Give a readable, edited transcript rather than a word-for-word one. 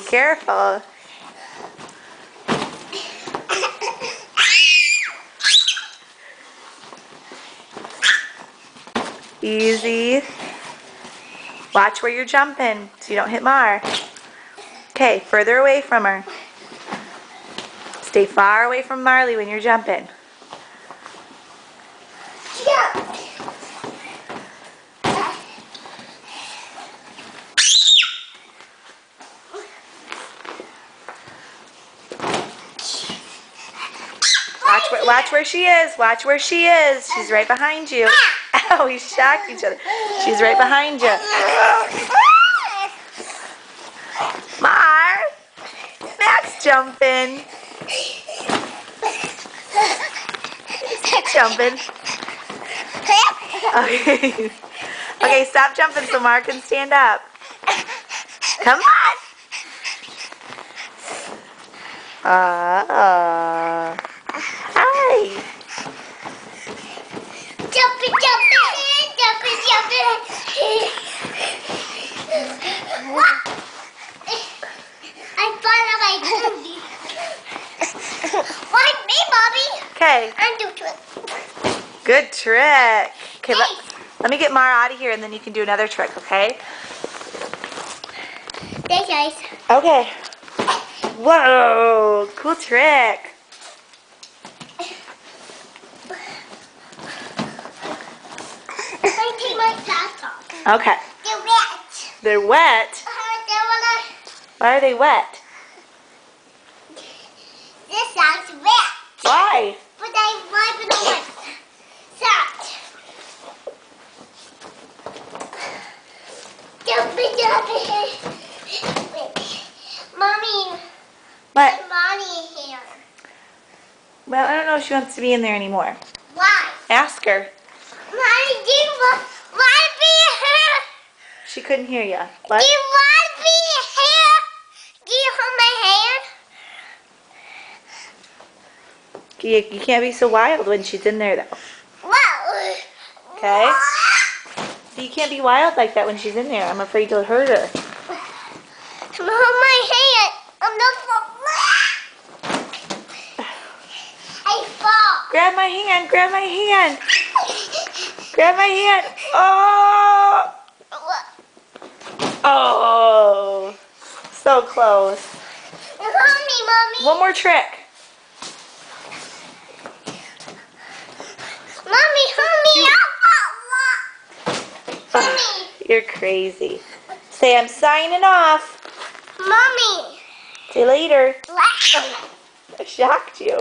careful. Easy. Watch where you're jumping so you don't hit Mar. Okay, further away from her. Stay far away from Marley when you're jumping. Watch where she is. Watch where she is. She's right behind you. Oh, we shocked each other. She's right behind you. Mar! Max jumping. He's jumping. Okay. Okay, stop jumping so Mar can stand up. Come on. Hi. Jumping. I follow my duty. Why me, Mommy? Okay. Undo trick. Good trick. Okay, let me get Mar out of here and then you can do another trick, okay? Thanks, guys. Okay. Whoa, cool trick. I take my socks off. Okay. They're wet. They're wet. Why are they wet? This sock's wet. Why? But I wipe it on my socks. Jumping. Mommy. What? Mommy here. Well, I don't know if she wants to be in there anymore. Why? Ask her. Mommy, do you want to be here? She couldn't hear you. Do What? you want to be here? Do you hold my hand? You can't be so wild when she's in there, though. Wow. Okay? So you can't be wild like that when she's in there. I'm afraid you'll hurt her. Hold my hand. I'm not falling. I fall. Grab my hand. Grab my hand. Grab my hand. Oh! Oh! So close. Hold me, Mommy. One more trick. Mommy, hold me. I'll fall. Mommy. You're crazy. Say, I'm signing off. Mommy. See you later. Wow. I shocked you.